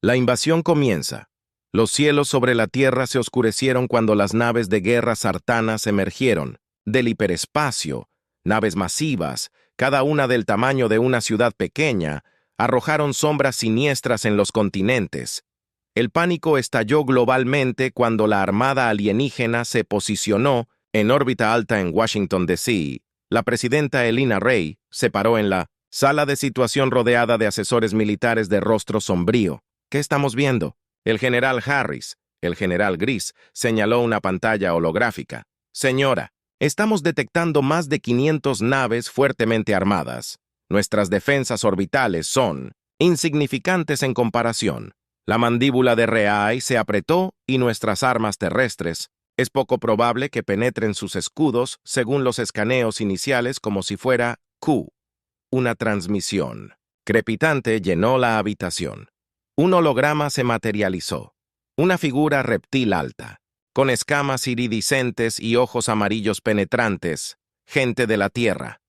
La invasión comienza. Los cielos sobre la tierra se oscurecieron cuando las naves de guerra sartanas emergieron del hiperespacio. Naves masivas, cada una del tamaño de una ciudad pequeña, arrojaron sombras siniestras en los continentes. El pánico estalló globalmente cuando la armada alienígena se posicionó en órbita alta en Washington, D.C. La presidenta Elena Rey se paró en la sala de situación rodeada de asesores militares de rostro sombrío. ¿Qué estamos viendo? El general Harris, el general Gris, señaló una pantalla holográfica. Señora, estamos detectando más de 500 naves fuertemente armadas. Nuestras defensas orbitales son insignificantes en comparación. La mandíbula de Rey se apretó y nuestras armas terrestres es poco probable que penetren sus escudos según los escaneos iniciales como si fuera Q. Una transmisión crepitante llenó la habitación. Un holograma se materializó. Una figura reptil alta, con escamas iridiscentes y ojos amarillos penetrantes, gente de la Tierra.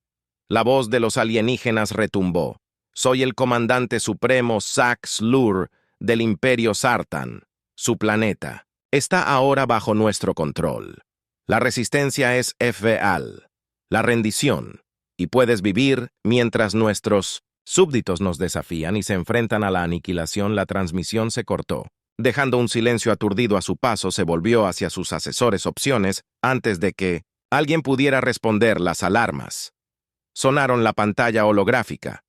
La voz de los alienígenas retumbó. Soy el comandante supremo Sax Lur del Imperio Sartan. Su planeta está ahora bajo nuestro control. La resistencia es FVAL, la rendición, y puedes vivir mientras nuestros súbditos nos desafían y se enfrentan a la aniquilación. La transmisión se cortó. Dejando un silencio aturdido a su paso, se volvió hacia sus asesores opciones antes de que alguien pudiera responder las alarmas. Sonaron la pantalla holográfica.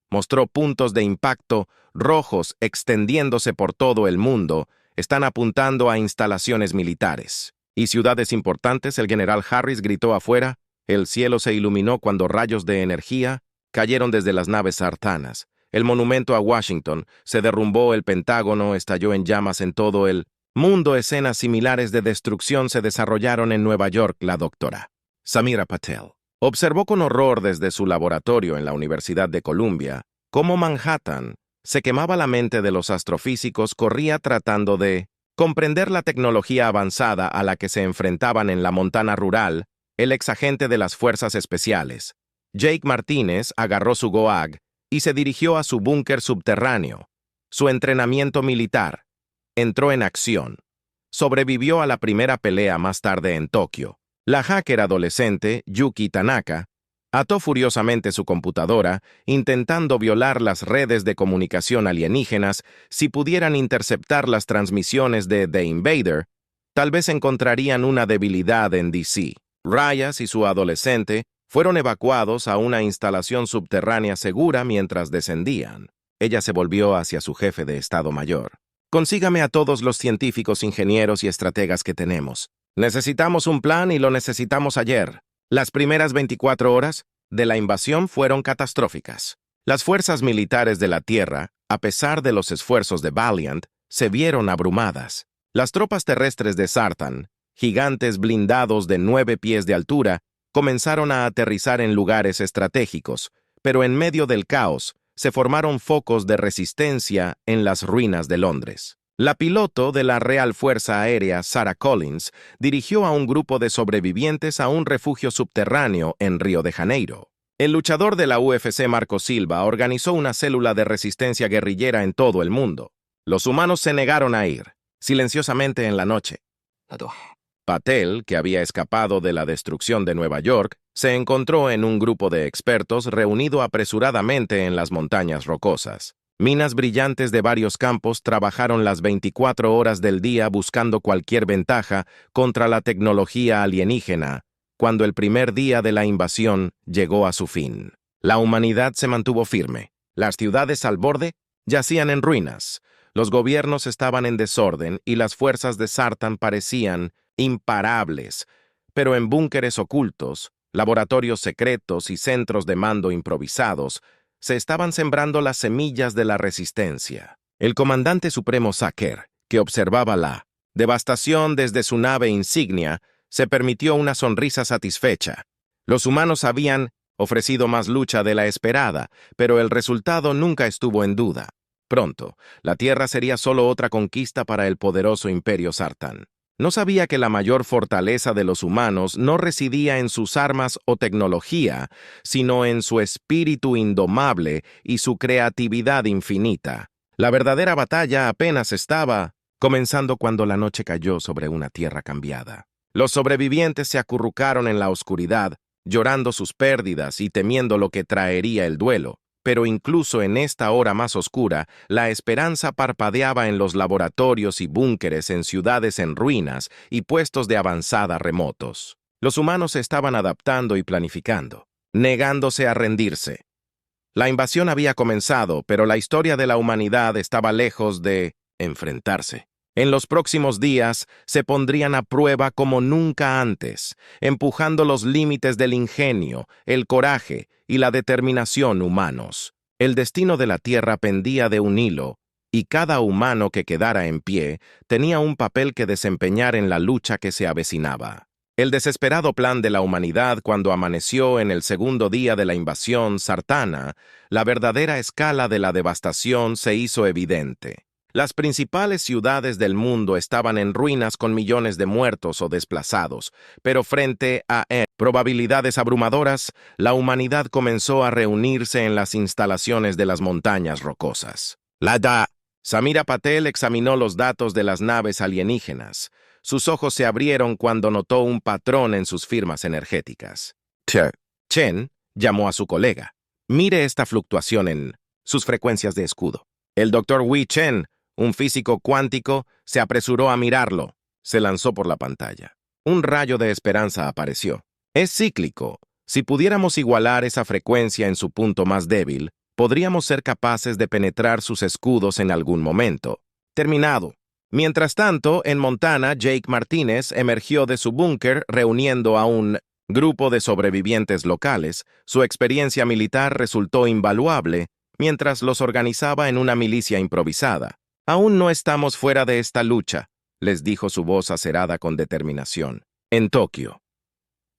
Mostró puntos de impacto rojos extendiéndose por todo el mundo. Están apuntando a instalaciones militares y ciudades importantes. El general Harris gritó afuera. El cielo se iluminó cuando rayos de energía cayeron desde las naves sartanas. El monumento a Washington se derrumbó, el Pentágono estalló en llamas en todo el mundo. Escenas similares de destrucción se desarrollaron en Nueva York. La doctora Samira Patel observó con horror desde su laboratorio en la Universidad de Columbia cómo Manhattan se quemaba. La mente de los astrofísicos corría tratando de comprender la tecnología avanzada a la que se enfrentaban en la Montana rural. El exagente de las fuerzas especiales, Jake Martínez, agarró su GOAG y se dirigió a su búnker subterráneo. Su entrenamiento militar entró en acción. Sobrevivió a la primera pelea más tarde en Tokio. La hacker adolescente, Yuki Tanaka, ató furiosamente su computadora, intentando violar las redes de comunicación alienígenas. Si pudieran interceptar las transmisiones de The Invader, tal vez encontrarían una debilidad en DC. Reyes y su adolescente fueron evacuados a una instalación subterránea segura mientras descendían. Ella se volvió hacia su jefe de Estado Mayor. Consígame a todos los científicos, ingenieros y estrategas que tenemos. Necesitamos un plan y lo necesitamos ayer. Las primeras 24 horas de la invasión fueron catastróficas. Las fuerzas militares de la Tierra, a pesar de los esfuerzos de Valiant, se vieron abrumadas. Las tropas terrestres de Sartan, gigantes blindados de 9 pies de altura, comenzaron a aterrizar en lugares estratégicos, pero en medio del caos se formaron focos de resistencia en las ruinas de Londres. La piloto de la Real Fuerza Aérea, Sarah Collins, dirigió a un grupo de sobrevivientes a un refugio subterráneo en Río de Janeiro. El luchador de la UFC, Marco Silva, organizó una célula de resistencia guerrillera en todo el mundo. Los humanos se negaron a ir, silenciosamente en la noche. Patel, que había escapado de la destrucción de Nueva York, se encontró en un grupo de expertos reunido apresuradamente en las montañas rocosas. Minas brillantes de varios campos trabajaron las 24 horas del día buscando cualquier ventaja contra la tecnología alienígena, cuando el primer día de la invasión llegó a su fin. La humanidad se mantuvo firme. Las ciudades al borde yacían en ruinas. Los gobiernos estaban en desorden y las fuerzas de Sartan parecían imparables, pero en búnkeres ocultos, laboratorios secretos y centros de mando improvisados, se estaban sembrando las semillas de la resistencia. El comandante supremo Saker, que observaba la devastación desde su nave insignia, se permitió una sonrisa satisfecha. Los humanos habían ofrecido más lucha de la esperada, pero el resultado nunca estuvo en duda. Pronto, la Tierra sería solo otra conquista para el poderoso Imperio Sartan. No sabía que la mayor fortaleza de los humanos no residía en sus armas o tecnología, sino en su espíritu indomable y su creatividad infinita. La verdadera batalla apenas estaba comenzando cuando la noche cayó sobre una tierra cambiada. Los sobrevivientes se acurrucaron en la oscuridad, llorando sus pérdidas y temiendo lo que traería el duelo. Pero incluso en esta hora más oscura, la esperanza parpadeaba en los laboratorios y búnkeres en ciudades en ruinas y puestos de avanzada remotos. Los humanos se estaban adaptando y planificando, negándose a rendirse. La invasión había comenzado, pero la historia de la humanidad estaba lejos de enfrentarse. En los próximos días se pondrían a prueba como nunca antes, empujando los límites del ingenio, el coraje y la determinación humanos. El destino de la Tierra pendía de un hilo, y cada humano que quedara en pie tenía un papel que desempeñar en la lucha que se avecinaba. El desesperado plan de la humanidad cuando amaneció en el segundo día de la invasión sartana, la verdadera escala de la devastación se hizo evidente. Las principales ciudades del mundo estaban en ruinas con millones de muertos o desplazados, pero frente a probabilidades abrumadoras, la humanidad comenzó a reunirse en las instalaciones de las montañas rocosas. Samira Patel examinó los datos de las naves alienígenas. Sus ojos se abrieron cuando notó un patrón en sus firmas energéticas. Chen llamó a su colega. Mire esta fluctuación en sus frecuencias de escudo. El Dr. Wei Chen, un físico cuántico, se apresuró a mirarlo. Se lanzó por la pantalla. Un rayo de esperanza apareció. Es cíclico. Si pudiéramos igualar esa frecuencia en su punto más débil, podríamos ser capaces de penetrar sus escudos en algún momento. Terminado. Mientras tanto, en Montana, Jake Martínez emergió de su búnker reuniendo a un grupo de sobrevivientes locales. Su experiencia militar resultó invaluable mientras los organizaba en una milicia improvisada. «Aún no estamos fuera de esta lucha», les dijo su voz acerada con determinación. En Tokio.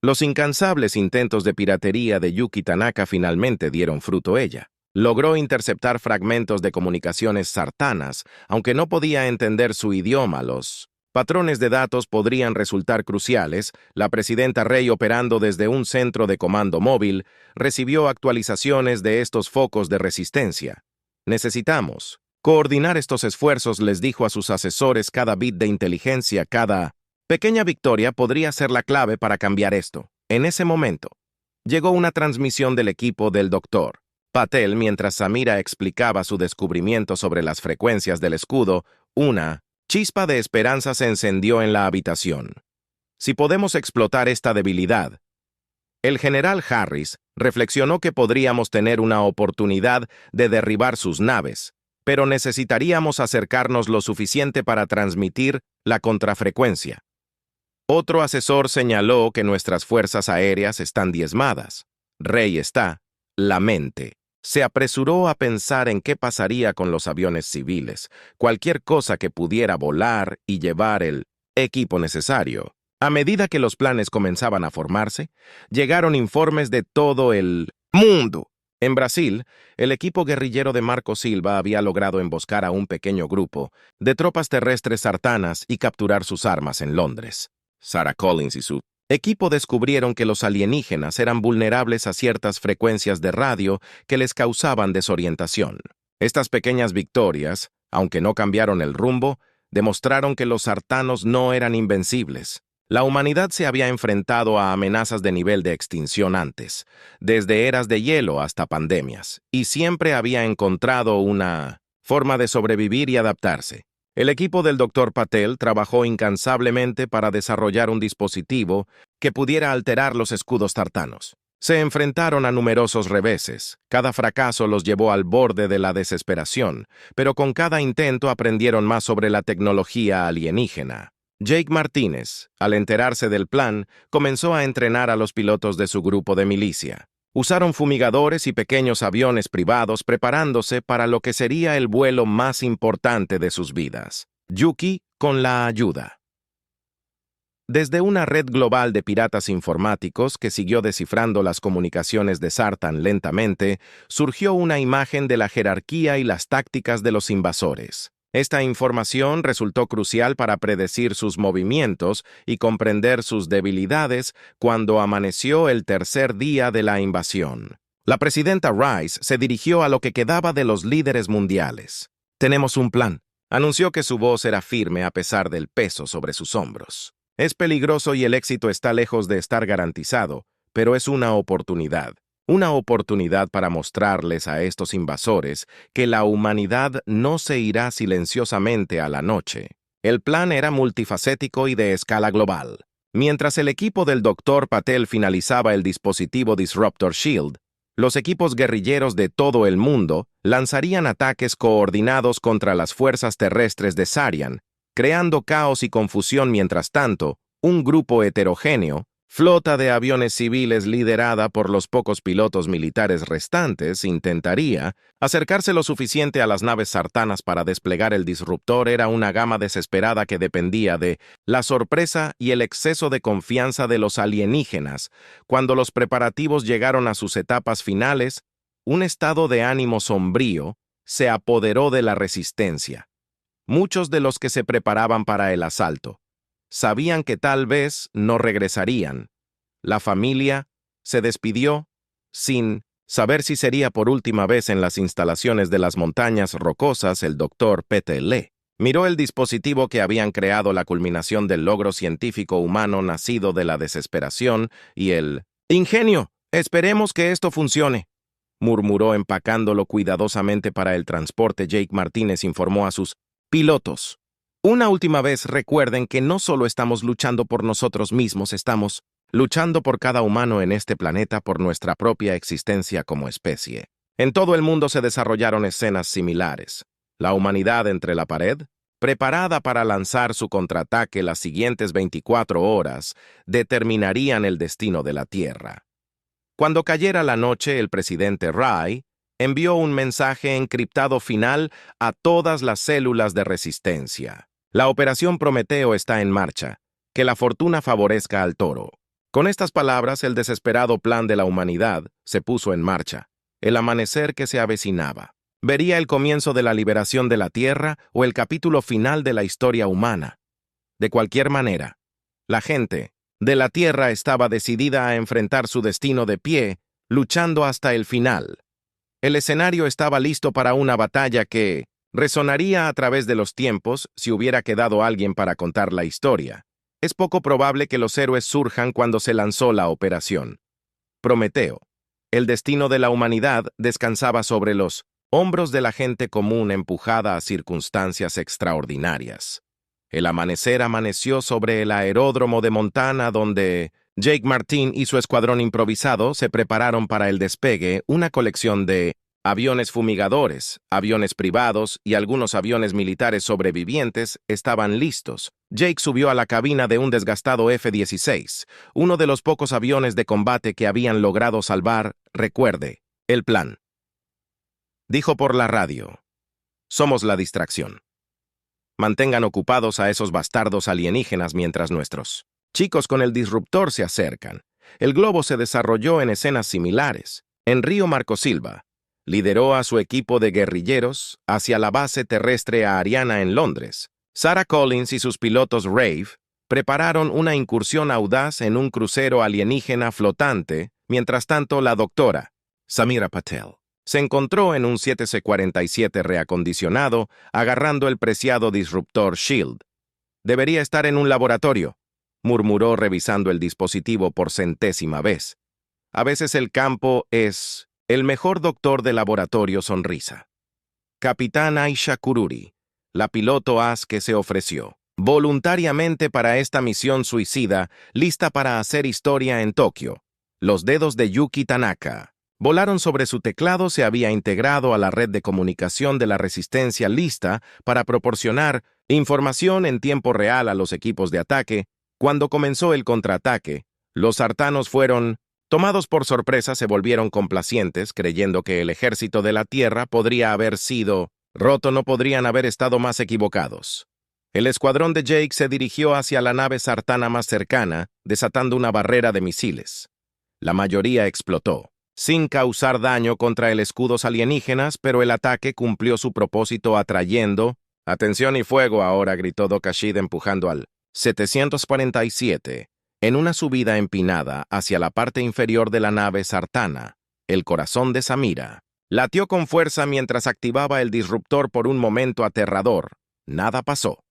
Los incansables intentos de piratería de Yuki Tanaka finalmente dieron fruto. Ella logró interceptar fragmentos de comunicaciones sartanas, aunque no podía entender su idioma. Los patrones de datos podrían resultar cruciales. La presidenta Rey, operando desde un centro de comando móvil, recibió actualizaciones de estos focos de resistencia. «Necesitamos coordinar estos esfuerzos», les dijo a sus asesores. Cada bit de inteligencia, cada pequeña victoria podría ser la clave para cambiar esto. En ese momento, llegó una transmisión del equipo del Dr. Patel mientras Samira explicaba su descubrimiento sobre las frecuencias del escudo. Una chispa de esperanza se encendió en la habitación. Si podemos explotar esta debilidad, el general Harris reflexionó que podríamos tener una oportunidad de derribar sus naves, pero necesitaríamos acercarnos lo suficiente para transmitir la contrafrecuencia. Otro asesor señaló que nuestras fuerzas aéreas están diezmadas. Rey está, la mente. Se apresuró a pensar en qué pasaría con los aviones civiles, cualquier cosa que pudiera volar y llevar el equipo necesario. A medida que los planes comenzaban a formarse, llegaron informes de todo el mundo. En Brasil, el equipo guerrillero de Marco Silva había logrado emboscar a un pequeño grupo de tropas terrestres sartanas y capturar sus armas en Londres. Sarah Collins y su equipo descubrieron que los alienígenas eran vulnerables a ciertas frecuencias de radio que les causaban desorientación. Estas pequeñas victorias, aunque no cambiaron el rumbo, demostraron que los sartanos no eran invencibles. La humanidad se había enfrentado a amenazas de nivel de extinción antes, desde eras de hielo hasta pandemias, y siempre había encontrado una forma de sobrevivir y adaptarse. El equipo del Dr. Patel trabajó incansablemente para desarrollar un dispositivo que pudiera alterar los escudos tartanos. Se enfrentaron a numerosos reveses. Cada fracaso los llevó al borde de la desesperación, pero con cada intento aprendieron más sobre la tecnología alienígena. Jake Martínez, al enterarse del plan, comenzó a entrenar a los pilotos de su grupo de milicia. Usaron fumigadores y pequeños aviones privados preparándose para lo que sería el vuelo más importante de sus vidas. Yuki con la ayuda. Desde una red global de piratas informáticos que siguió descifrando las comunicaciones de Sartan lentamente, surgió una imagen de la jerarquía y las tácticas de los invasores. Esta información resultó crucial para predecir sus movimientos y comprender sus debilidades cuando amaneció el tercer día de la invasión. La presidenta Rice se dirigió a lo que quedaba de los líderes mundiales. Tenemos un plan. Anunció que su voz era firme a pesar del peso sobre sus hombros. Es peligroso y el éxito está lejos de estar garantizado, pero es una oportunidad. Una oportunidad para mostrarles a estos invasores que la humanidad no se irá silenciosamente a la noche. El plan era multifacético y de escala global. Mientras el equipo del Dr. Patel finalizaba el dispositivo Disruptor Shield, los equipos guerrilleros de todo el mundo lanzarían ataques coordinados contra las fuerzas terrestres de Sarian, creando caos y confusión. Mientras tanto, un grupo heterogéneo, flota de aviones civiles liderada por los pocos pilotos militares restantes, intentaría acercarse lo suficiente a las naves sartanas para desplegar el disruptor. Era una gama desesperada que dependía de la sorpresa y el exceso de confianza de los alienígenas. Cuando los preparativos llegaron a sus etapas finales, un estado de ánimo sombrío se apoderó de la resistencia. Muchos de los que se preparaban para el asalto sabían que tal vez no regresarían. La familia se despidió sin saber si sería por última vez en las instalaciones de las montañas rocosas. El Dr. Patel miró el dispositivo que habían creado, la culminación del logro científico humano nacido de la desesperación y el ingenio. Esperemos que esto funcione, murmuró empacándolo cuidadosamente para el transporte. Jake Martínez informó a sus pilotos: una última vez, recuerden que no solo estamos luchando por nosotros mismos, estamos luchando por cada humano en este planeta, por nuestra propia existencia como especie. En todo el mundo se desarrollaron escenas similares. La humanidad entre la pared, preparada para lanzar su contraataque. Las siguientes 24 horas determinarían el destino de la Tierra. Cuando cayera la noche, el presidente Rai envió un mensaje encriptado final a todas las células de resistencia. La Operación Prometeo está en marcha. Que la fortuna favorezca al toro. Con estas palabras, el desesperado plan de la humanidad se puso en marcha. El amanecer que se avecinaba vería el comienzo de la liberación de la Tierra o el capítulo final de la historia humana. De cualquier manera, la gente de la Tierra estaba decidida a enfrentar su destino de pie, luchando hasta el final. El escenario estaba listo para una batalla que resonaría a través de los tiempos si hubiera quedado alguien para contar la historia. Es poco probable que los héroes surjan cuando se lanzó la operación Prometeo. El destino de la humanidad descansaba sobre los hombros de la gente común empujada a circunstancias extraordinarias. El amanecer amaneció sobre el aeródromo de Montana, donde Jake Martin y su escuadrón improvisado se prepararon para el despegue. Una colección de aviones fumigadores, aviones privados y algunos aviones militares sobrevivientes estaban listos. Jake subió a la cabina de un desgastado F-16, uno de los pocos aviones de combate que habían logrado salvar. Recuerde, el plan. Dijo por la radio: somos la distracción. Mantengan ocupados a esos bastardos alienígenas mientras nuestros chicos con el disruptor se acercan. El globo se desarrolló en escenas similares. En Río, Marco Silva lideró a su equipo de guerrilleros hacia la base terrestre aérea en Londres. Sarah Collins y sus pilotos Rave prepararon una incursión audaz en un crucero alienígena flotante. Mientras tanto, la doctora Samira Patel se encontró en un 7C-47 reacondicionado, agarrando el preciado Disruptor Shield. Debería estar en un laboratorio, murmuró revisando el dispositivo por centésima vez. A veces el campo es el mejor doctor de laboratorio. Sonrisa. Capitán Aisha Kururi, la piloto as que se ofreció voluntariamente para esta misión suicida, lista para hacer historia en Tokio. Los dedos de Yuki Tanaka volaron sobre su teclado. Se había integrado a la red de comunicación de la resistencia, lista para proporcionar información en tiempo real a los equipos de ataque. Cuando comenzó el contraataque, los sartanos fueron tomados por sorpresa. Se volvieron complacientes, creyendo que el ejército de la Tierra podría haber sido roto. No podrían haber estado más equivocados. El escuadrón de Jake se dirigió hacia la nave sartana más cercana, desatando una barrera de misiles. La mayoría explotó, sin causar daño contra el escudos alienígenas, pero el ataque cumplió su propósito atrayendo atención y fuego. Ahora, gritó Doc Ashid empujando al 747 en una subida empinada hacia la parte inferior de la nave sartana. El corazón de Samira Latió con fuerza mientras activaba el disruptor por un momento aterrador. Nada pasó.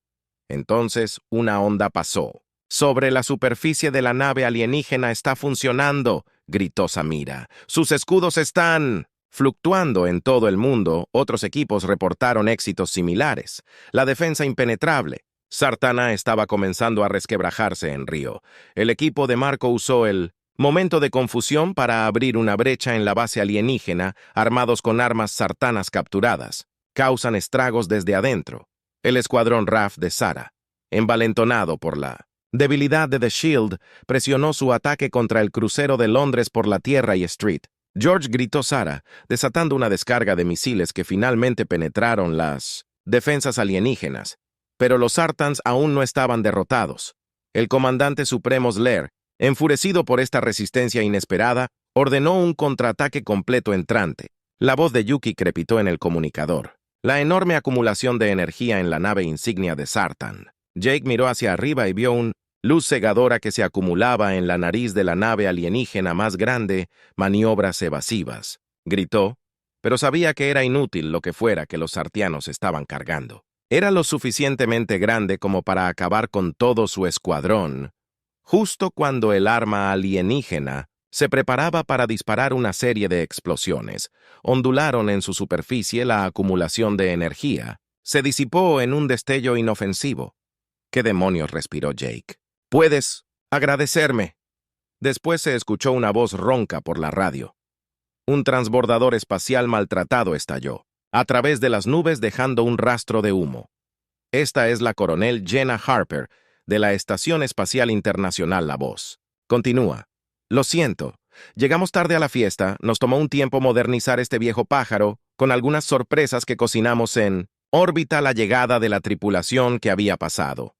Entonces, una onda pasó. «Sobre la superficie de la nave alienígena está funcionando», gritó Samira. «Sus escudos están fluctuando en todo el mundo». Otros equipos reportaron éxitos similares. La defensa impenetrable. Zartana estaba comenzando a resquebrajarse en Río. El equipo de Marco usó el momento de confusión para abrir una brecha en la base alienígena, armados con armas sartanas capturadas. Causan estragos desde adentro. El escuadrón RAF de Sara, envalentonado por la debilidad de The Shield, presionó su ataque contra el crucero de Londres por la tierra y Street. George, gritó Sara, desatando una descarga de misiles que finalmente penetraron las defensas alienígenas. Pero los Sartans aún no estaban derrotados. El comandante supremo Slayer, enfurecido por esta resistencia inesperada, ordenó un contraataque completo entrante. La voz de Yuki crepitó en el comunicador. La enorme acumulación de energía en la nave insignia de Sartan. Jake miró hacia arriba y vio una luz cegadora que se acumulaba en la nariz de la nave alienígena más grande, maniobras evasivas. Gritó, pero sabía que era inútil lo que fuera que los sartianos estaban cargando. Era lo suficientemente grande como para acabar con todo su escuadrón, justo cuando el arma alienígena se preparaba para disparar una serie de explosiones. Ondularon en su superficie la acumulación de energía. Se disipó en un destello inofensivo. ¿Qué demonios?, respiró Jake. «Puedes agradecerme». Después se escuchó una voz ronca por la radio. Un transbordador espacial maltratado estalló, a través de las nubes dejando un rastro de humo. Esta es la coronel Jenna Harper, de la Estación Espacial Internacional La Voz. Continúa. «Lo siento. Llegamos tarde a la fiesta, nos tomó un tiempo modernizar este viejo pájaro, con algunas sorpresas que cocinamos en órbita la llegada de la tripulación que había pasado.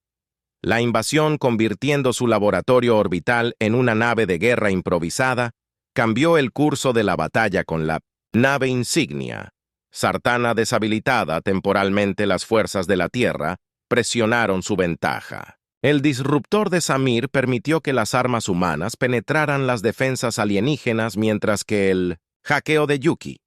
La invasión, convirtiendo su laboratorio orbital en una nave de guerra improvisada, cambió el curso de la batalla con la nave insignia. Zartana, deshabilitada temporalmente, las fuerzas de la Tierra presionaron su ventaja. El disruptor de Samir permitió que las armas humanas penetraran las defensas alienígenas mientras que el hackeo de Yuki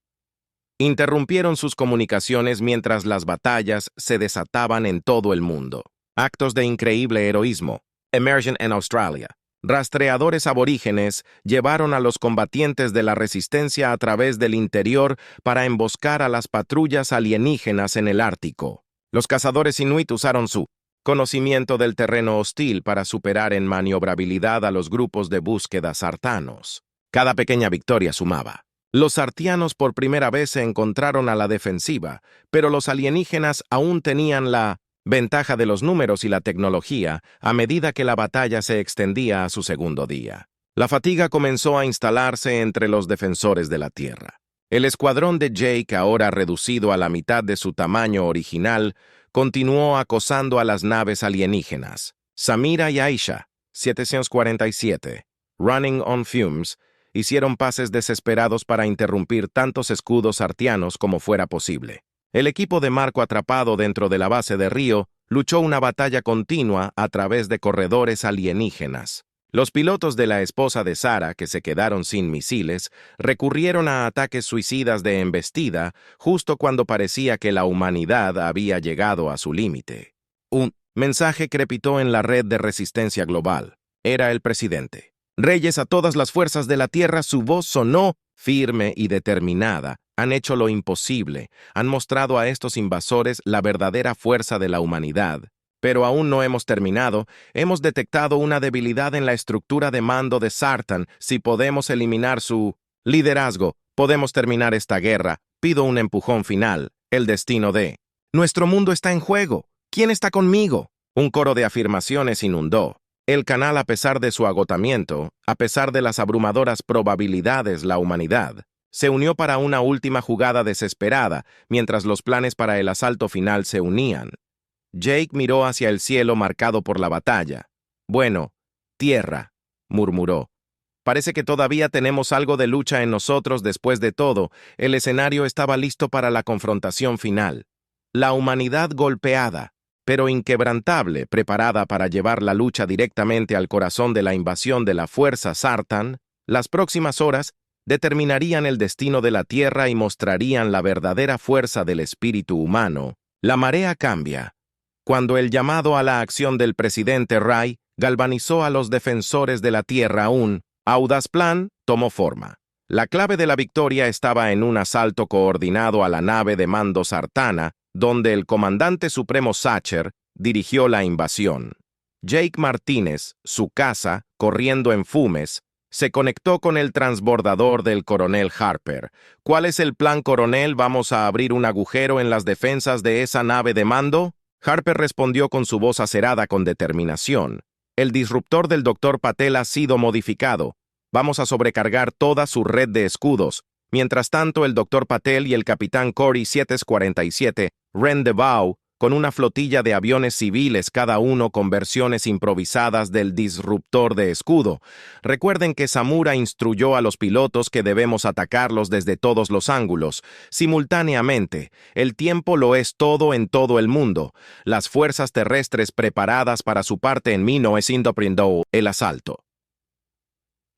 interrumpieron sus comunicaciones mientras las batallas se desataban en todo el mundo. Actos de increíble heroísmo. Emergen en Australia. Rastreadores aborígenes llevaron a los combatientes de la resistencia a través del interior para emboscar a las patrullas alienígenas en el Ártico. Los cazadores inuit usaron su conocimiento del terreno hostil para superar en maniobrabilidad a los grupos de búsqueda sartanos. Cada pequeña victoria sumaba. Los sartianos por primera vez se encontraron a la defensiva, pero los alienígenas aún tenían la ventaja de los números y la tecnología a medida que la batalla se extendía a su segundo día. La fatiga comenzó a instalarse entre los defensores de la Tierra. El escuadrón de Jake, ahora reducido a la mitad de su tamaño original, continuó acosando a las naves alienígenas. Samira y Aisha, 747, Running on Fumes, hicieron pases desesperados para interrumpir tantos escudos artianos como fuera posible. El equipo de Marco, atrapado dentro de la base de Río, luchó una batalla continua a través de corredores alienígenas. Los pilotos de la esposa de Sara, que se quedaron sin misiles, recurrieron a ataques suicidas de embestida justo cuando parecía que la humanidad había llegado a su límite. Un mensaje crepitó en la red de resistencia global. Era el presidente. «Reyes, a todas las fuerzas de la Tierra», su voz sonó firme y determinada. «Han hecho lo imposible, han mostrado a estos invasores la verdadera fuerza de la humanidad. Pero aún no hemos terminado. Hemos detectado una debilidad en la estructura de mando de Sartan. Si podemos eliminar su liderazgo, podemos terminar esta guerra. Pido un empujón final. El destino de nuestro mundo está en juego. ¿Quién está conmigo?». Un coro de afirmaciones inundó el canal. A pesar de su agotamiento, a pesar de las abrumadoras probabilidades, la humanidad se unió para una última jugada desesperada, mientras los planes para el asalto final se unían. Jake miró hacia el cielo marcado por la batalla. «Bueno, Tierra», murmuró. «Parece que todavía tenemos algo de lucha en nosotros. Después de todo, el escenario estaba listo para la confrontación final. La humanidad golpeada, pero inquebrantable, preparada para llevar la lucha directamente al corazón de la invasión de la fuerza Sartan. Las próximas horas determinarían el destino de la Tierra y mostrarían la verdadera fuerza del espíritu humano. La marea cambia. Cuando el llamado a la acción del presidente Ray galvanizó a los defensores de la Tierra, un audaz plan tomó forma. La clave de la victoria estaba en un asalto coordinado a la nave de mando Sartana, donde el comandante supremo Sacher dirigió la invasión. Jake Martínez, su casa, corriendo en fumes, se conectó con el transbordador del coronel Harper. ¿Cuál es el plan, coronel? ¿Vamos a abrir un agujero en las defensas de esa nave de mando? Harper respondió con su voz acerada con determinación. El disruptor del Dr. Patel ha sido modificado. Vamos a sobrecargar toda su red de escudos. Mientras tanto, el Dr. Patel y el capitán Corey 747, Rendezvous, con una flotilla de aviones civiles, cada uno con versiones improvisadas del disruptor de escudo. Recuerden que Samura instruyó a los pilotos que debemos atacarlos desde todos los ángulos, simultáneamente. El tiempo lo es todo en todo el mundo. Las fuerzas terrestres preparadas para su parte en 1932, el asalto.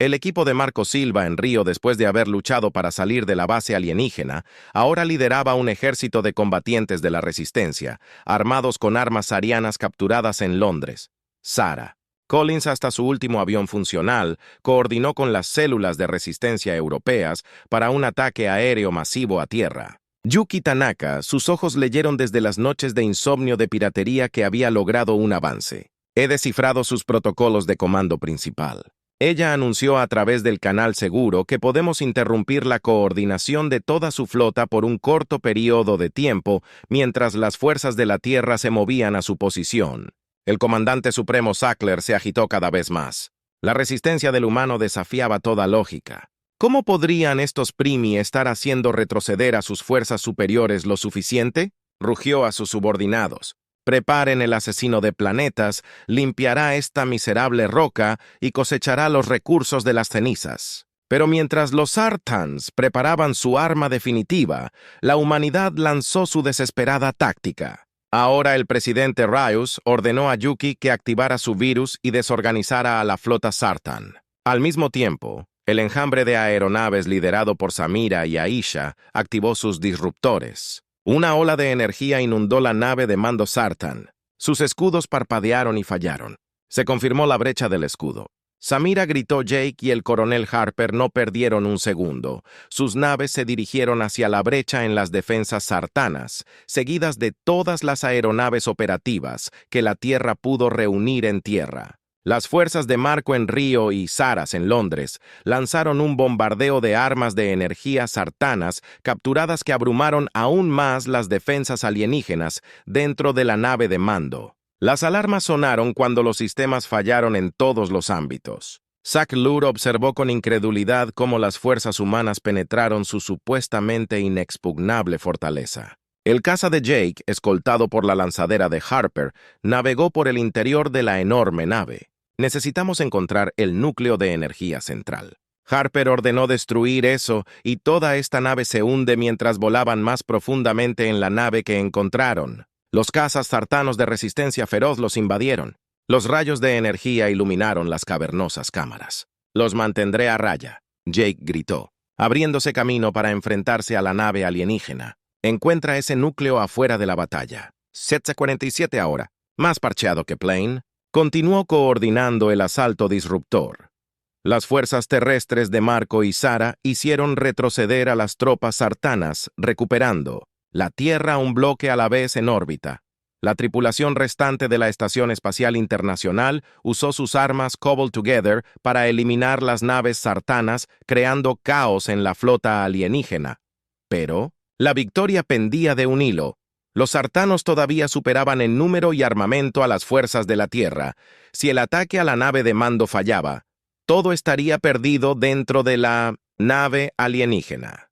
El equipo de Marco Silva en Río, después de haber luchado para salir de la base alienígena, ahora lideraba un ejército de combatientes de la resistencia, armados con armas arianas capturadas en Londres. Sara Collins, hasta su último avión funcional, coordinó con las células de resistencia europeas para un ataque aéreo masivo a tierra. Yuki Tanaka, sus ojos leyeron desde las noches de insomnio de piratería que había logrado un avance. He descifrado sus protocolos de comando principal. Ella anunció a través del canal seguro que podemos interrumpir la coordinación de toda su flota por un corto periodo de tiempo mientras las fuerzas de la Tierra se movían a su posición. El comandante supremo Sackler se agitó cada vez más. La resistencia del humano desafiaba toda lógica. ¿Cómo podrían estos primi estar haciendo retroceder a sus fuerzas superiores lo suficiente? Rugió a sus subordinados. Preparen el asesino de planetas, limpiará esta miserable roca y cosechará los recursos de las cenizas. Pero mientras los Sartans preparaban su arma definitiva, la humanidad lanzó su desesperada táctica. Ahora el presidente Rius ordenó a Yuki que activara su virus y desorganizara a la flota Sartan. Al mismo tiempo, el enjambre de aeronaves liderado por Samira y Aisha activó sus disruptores. Una ola de energía inundó la nave de mando Sartan. Sus escudos parpadearon y fallaron. Se confirmó la brecha del escudo. Samira gritó Jake y el coronel Harper no perdieron un segundo. Sus naves se dirigieron hacia la brecha en las defensas sartanas, seguidas de todas las aeronaves operativas que la Tierra pudo reunir en tierra. Las fuerzas de Marco en Río y Saras en Londres lanzaron un bombardeo de armas de energía sartanas capturadas que abrumaron aún más las defensas alienígenas dentro de la nave de mando. Las alarmas sonaron cuando los sistemas fallaron en todos los ámbitos. Zack Lur observó con incredulidad cómo las fuerzas humanas penetraron su supuestamente inexpugnable fortaleza. El caza de Jake, escoltado por la lanzadera de Harper, navegó por el interior de la enorme nave. Necesitamos encontrar el núcleo de energía central. Harper ordenó destruir eso y toda esta nave se hunde mientras volaban más profundamente en la nave que encontraron. Los cazas sartanos de resistencia feroz los invadieron. Los rayos de energía iluminaron las cavernosas cámaras. Los mantendré a raya, Jake gritó, abriéndose camino para enfrentarse a la nave alienígena. Encuentra ese núcleo afuera de la batalla. Z-47 ahora, más parcheado que Plane, continuó coordinando el asalto disruptor. Las fuerzas terrestres de Marco y Sara hicieron retroceder a las tropas sartanas, recuperando la Tierra un bloque a la vez en órbita. La tripulación restante de la Estación Espacial Internacional usó sus armas Cobble Together para eliminar las naves sartanas, creando caos en la flota alienígena. Pero la victoria pendía de un hilo. Los sartanos todavía superaban en número y armamento a las fuerzas de la Tierra. Si el ataque a la nave de mando fallaba, todo estaría perdido dentro de la nave alienígena.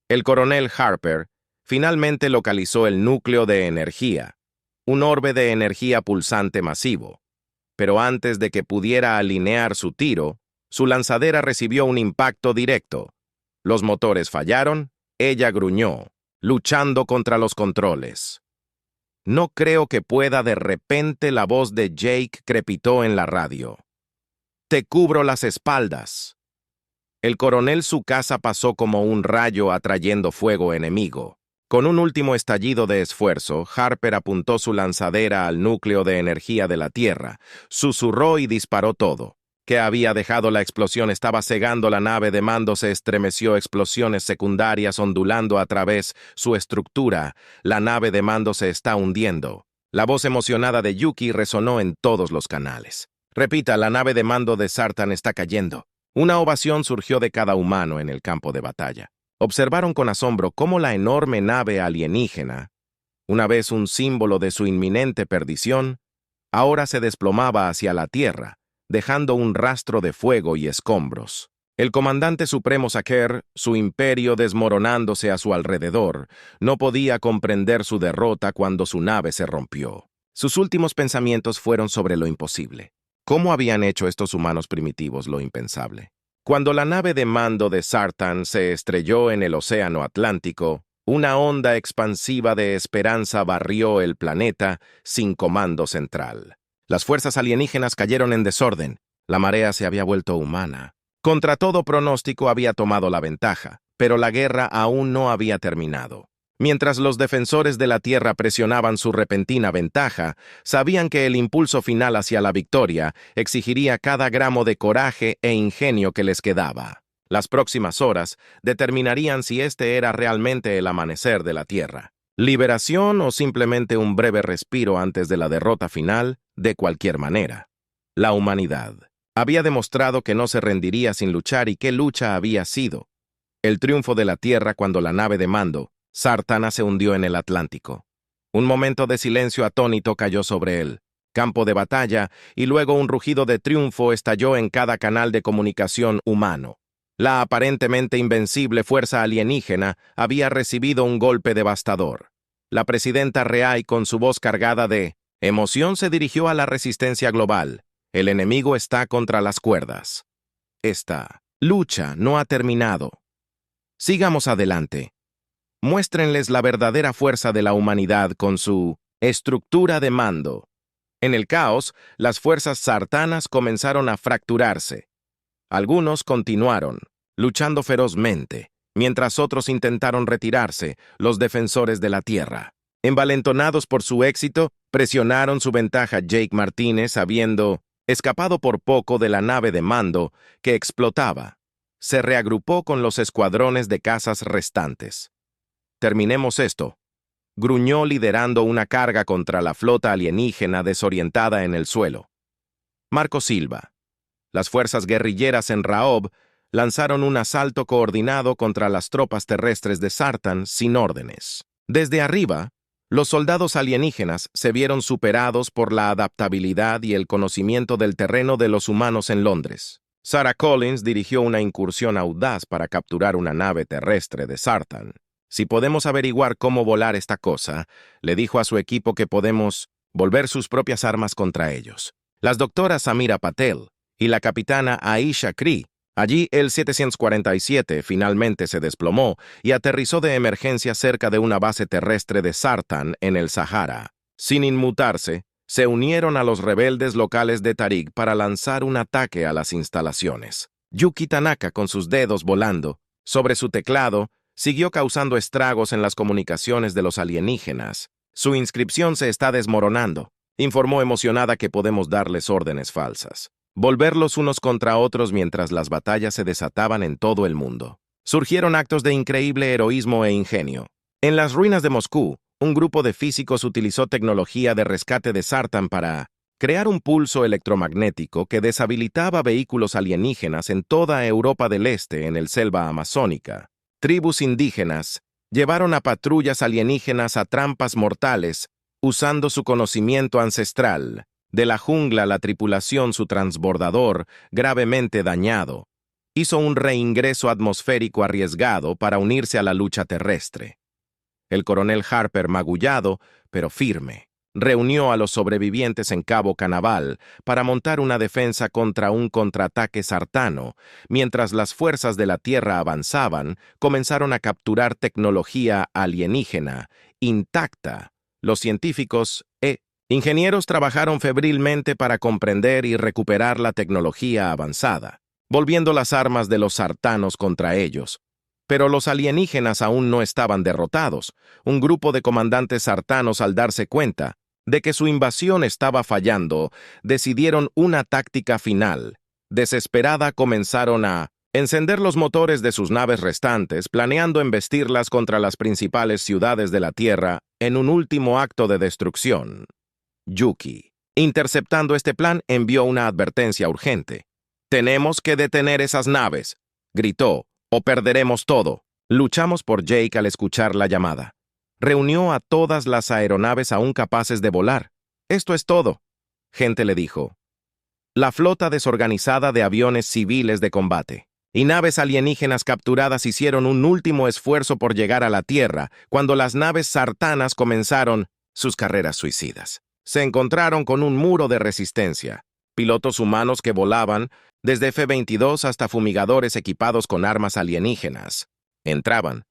El coronel Harper finalmente localizó el núcleo de energía, un orbe de energía pulsante masivo. Pero antes de que pudiera alinear su tiro, su lanzadera recibió un impacto directo. Los motores fallaron, ella gruñó, luchando contra los controles. No creo que pueda. De repente la voz de Jake crepitó en la radio. Te cubro las espaldas. El coronel Tsukasa pasó como un rayo atrayendo fuego enemigo. Con un último estallido de esfuerzo, Harper apuntó su lanzadera al núcleo de energía de la Tierra, susurró y disparó todo. Que había dejado la explosión estaba cegando la nave de mando, se estremeció, explosiones secundarias ondulando a través su estructura. La nave de mando se está hundiendo. La voz emocionada de Yuki resonó en todos los canales. Repita, la nave de mando de Sartan está cayendo. Una ovación surgió de cada humano en el campo de batalla. Observaron con asombro cómo la enorme nave alienígena, una vez un símbolo de su inminente perdición, ahora se desplomaba hacia la Tierra, dejando un rastro de fuego y escombros. El comandante supremo Saker, su imperio desmoronándose a su alrededor, no podía comprender su derrota cuando su nave se rompió. Sus últimos pensamientos fueron sobre lo imposible. ¿Cómo habían hecho estos humanos primitivos lo impensable? Cuando la nave de mando de Sartan se estrelló en el océano Atlántico, una onda expansiva de esperanza barrió el planeta sin comando central. Las fuerzas alienígenas cayeron en desorden. La marea se había vuelto humana. Contra todo pronóstico había tomado la ventaja, pero la guerra aún no había terminado. Mientras los defensores de la Tierra presionaban su repentina ventaja, sabían que el impulso final hacia la victoria exigiría cada gramo de coraje e ingenio que les quedaba. Las próximas horas determinarían si este era realmente el amanecer de la Tierra. Liberación o simplemente un breve respiro antes de la derrota final, de cualquier manera. La humanidad había demostrado que no se rendiría sin luchar, y qué lucha había sido. El triunfo de la Tierra cuando la nave de mando, Sartana, se hundió en el Atlántico. Un momento de silencio atónito cayó sobre el campo de batalla y luego un rugido de triunfo estalló en cada canal de comunicación humano. La aparentemente invencible fuerza alienígena había recibido un golpe devastador. La presidenta Reai, con su voz cargada de emoción, se dirigió a la resistencia global. El enemigo está contra las cuerdas. Esta lucha no ha terminado. Sigamos adelante. Muéstrenles la verdadera fuerza de la humanidad con su estructura de mando. En el caos, las fuerzas sartanas comenzaron a fracturarse. Algunos continuaron, luchando ferozmente, mientras otros intentaron retirarse, los defensores de la Tierra. Envalentonados por su éxito, presionaron su ventaja. Jake Martínez, habiendo escapado por poco de la nave de mando que explotaba, se reagrupó con los escuadrones de cazas restantes. «Terminemos esto», gruñó, liderando una carga contra la flota alienígena desorientada en el suelo. Marco Silva. Las fuerzas guerrilleras en Raob lanzaron un asalto coordinado contra las tropas terrestres de Sartan sin órdenes. Desde arriba, los soldados alienígenas se vieron superados por la adaptabilidad y el conocimiento del terreno de los humanos en Londres. Sarah Collins dirigió una incursión audaz para capturar una nave terrestre de Sartan. «Si podemos averiguar cómo volar esta cosa», le dijo a su equipo, «que podemos volver sus propias armas contra ellos». Las doctoras Samira Patel y la capitana Aisha Cree. Allí el 747 finalmente se desplomó y aterrizó de emergencia cerca de una base terrestre de Sartan en el Sahara. Sin inmutarse, se unieron a los rebeldes locales de Tariq para lanzar un ataque a las instalaciones. Yuki Tanaka, con sus dedos volando sobre su teclado, siguió causando estragos en las comunicaciones de los alienígenas. «Su inscripción se está desmoronando», informó emocionada. «Que podemos darles órdenes falsas. Volverlos unos contra otros mientras las batallas se desataban en todo el mundo». Surgieron actos de increíble heroísmo e ingenio. En las ruinas de Moscú, un grupo de físicos utilizó tecnología de rescate de Sartan para crear un pulso electromagnético que deshabilitaba vehículos alienígenas en toda Europa del Este en el selva amazónica. Tribus indígenas llevaron a patrullas alienígenas a trampas mortales, usando su conocimiento ancestral. De la jungla, la tripulación, su transbordador, gravemente dañado, hizo un reingreso atmosférico arriesgado para unirse a la lucha terrestre. El coronel Harper, magullado, pero firme, reunió a los sobrevivientes en Cabo Canaveral para montar una defensa contra un contraataque sartano. Mientras las fuerzas de la Tierra avanzaban, comenzaron a capturar tecnología alienígena intacta. Los científicos ingenieros trabajaron febrilmente para comprender y recuperar la tecnología avanzada. volviendo las armas de los sartanos contra ellos. Pero los alienígenas aún no estaban derrotados. Un grupo de comandantes sartanos, al darse cuenta de que su invasión estaba fallando, decidieron una táctica final. Desesperada, comenzaron a encender los motores de sus naves restantes, planeando embestirlas contra las principales ciudades de la Tierra en un último acto de destrucción. Yuki, interceptando este plan, envió una advertencia urgente. «Tenemos que detener esas naves», gritó, «o perderemos todo». Luchamos por Jake al escuchar la llamada. Reunió a todas las aeronaves aún capaces de volar. «Esto es todo», Gente le dijo. La flota desorganizada de aviones civiles de combate y naves alienígenas capturadas hicieron un último esfuerzo por llegar a la Tierra cuando las naves sartanas comenzaron sus carreras suicidas. Se encontraron con un muro de resistencia, pilotos humanos que volaban desde F-22 hasta fumigadores equipados con armas alienígenas. Entraban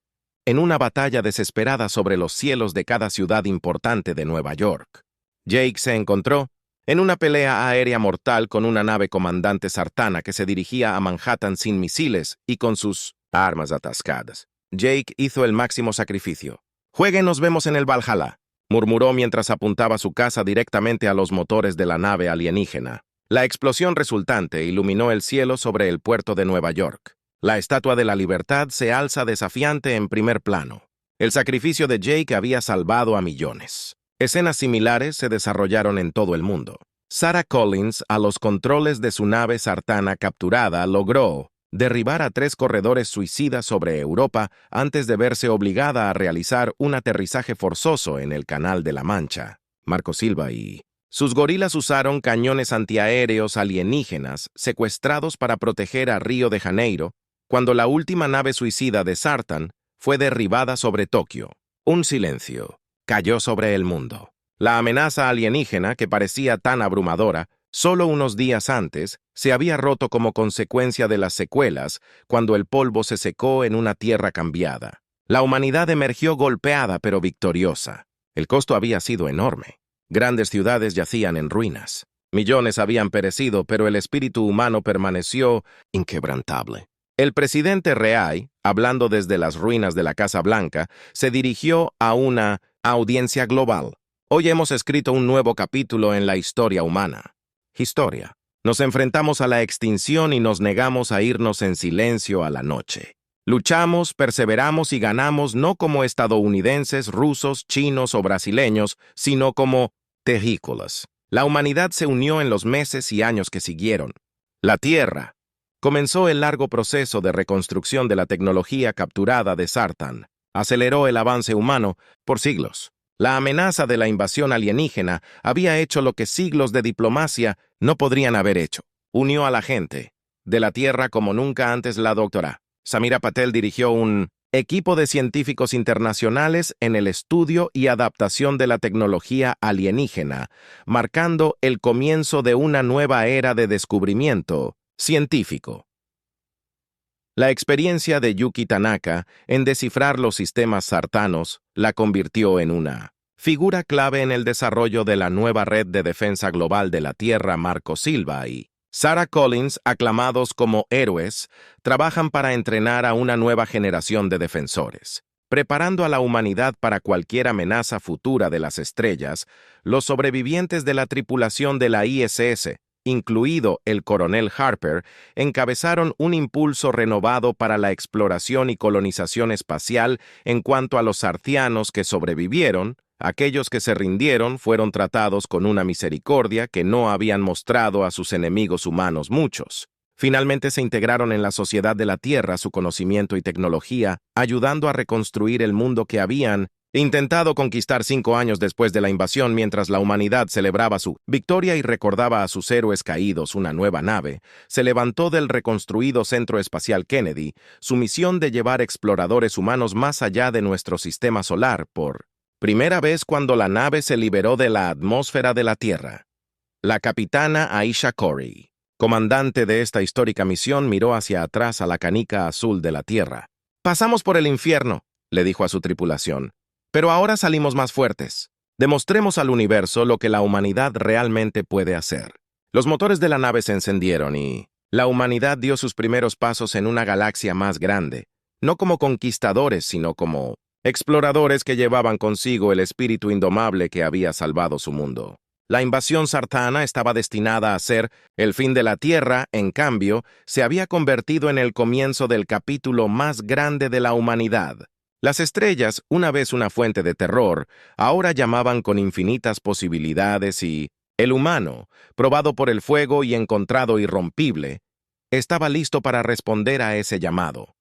en una batalla desesperada sobre los cielos de cada ciudad importante de Nueva York. Jake se encontró en una pelea aérea mortal con una nave comandante sartana que se dirigía a Manhattan sin misiles y con sus armas atascadas. Jake hizo el máximo sacrificio. «Jueguen, nos vemos en el Valhalla», murmuró mientras apuntaba su caza directamente a los motores de la nave alienígena. La explosión resultante iluminó el cielo sobre el puerto de Nueva York. La Estatua de la Libertad se alza desafiante en primer plano. El sacrificio de Jake había salvado a millones. Escenas similares se desarrollaron en todo el mundo. Sarah Collins, a los controles de su nave sartana capturada, logró derribar a 3 corredores suicidas sobre Europa antes de verse obligada a realizar un aterrizaje forzoso en el Canal de la Mancha. Marco Silva y sus gorilas usaron cañones antiaéreos alienígenas secuestrados para proteger a Río de Janeiro cuando la última nave suicida de Sartan fue derribada sobre Tokio. Un silencio cayó sobre el mundo. La amenaza alienígena, que parecía tan abrumadora, solo unos días antes, se había roto como consecuencia de las secuelas cuando el polvo se secó en una tierra cambiada. La humanidad emergió golpeada pero victoriosa. El costo había sido enorme. Grandes ciudades yacían en ruinas. Millones habían perecido, pero el espíritu humano permaneció inquebrantable. El presidente Reagan, hablando desde las ruinas de la Casa Blanca, se dirigió a una audiencia global. Hoy hemos escrito un nuevo capítulo en la historia humana. Historia. Nos enfrentamos a la extinción y nos negamos a irnos en silencio a la noche. Luchamos, perseveramos y ganamos no como estadounidenses, rusos, chinos o brasileños, sino como terrícolas. La humanidad se unió en los meses y años que siguieron. La Tierra. Comenzó el largo proceso de reconstrucción de la tecnología capturada de Sartan. Aceleró el avance humano por siglos. La amenaza de la invasión alienígena había hecho lo que siglos de diplomacia no podrían haber hecho. Unió a la gente de la Tierra como nunca antes. La doctora Samira Patel dirigió un equipo de científicos internacionales en el estudio y adaptación de la tecnología alienígena, marcando el comienzo de una nueva era de descubrimiento científico. La experiencia de Yuki Tanaka en descifrar los sistemas sartanos la convirtió en una figura clave en el desarrollo de la nueva red de defensa global de la Tierra. Marco Silva y Sarah Collins, aclamados como héroes, trabajan para entrenar a una nueva generación de defensores. Preparando a la humanidad para cualquier amenaza futura de las estrellas, los sobrevivientes de la tripulación de la ISS, incluido el coronel Harper, encabezaron un impulso renovado para la exploración y colonización espacial. En cuanto a los sartianos que sobrevivieron, aquellos que se rindieron fueron tratados con una misericordia que no habían mostrado a sus enemigos humanos muchos. Finalmente se integraron en la sociedad de la Tierra su conocimiento y tecnología, ayudando a reconstruir el mundo que habían intentado conquistar 5 años después de la invasión. Mientras la humanidad celebraba su victoria y recordaba a sus héroes caídos, una nueva nave se levantó del reconstruido Centro Espacial Kennedy, su misión de llevar exploradores humanos más allá de nuestro sistema solar por primera vez cuando la nave se liberó de la atmósfera de la Tierra. La capitana Aisha Corey, comandante de esta histórica misión, miró hacia atrás a la canica azul de la Tierra. «Pasamos por el infierno», le dijo a su tripulación. «Pero ahora salimos más fuertes. Demostremos al universo lo que la humanidad realmente puede hacer». Los motores de la nave se encendieron y La humanidad dio sus primeros pasos en una galaxia más grande, no como conquistadores, sino como exploradores que llevaban consigo el espíritu indomable que había salvado su mundo. La invasión sartana estaba destinada a ser el fin de la Tierra, en cambio, se había convertido en el comienzo del capítulo más grande de la humanidad. Las estrellas, una vez una fuente de terror, ahora llamaban con infinitas posibilidades y el humano, probado por el fuego y encontrado irrompible, estaba listo para responder a ese llamado.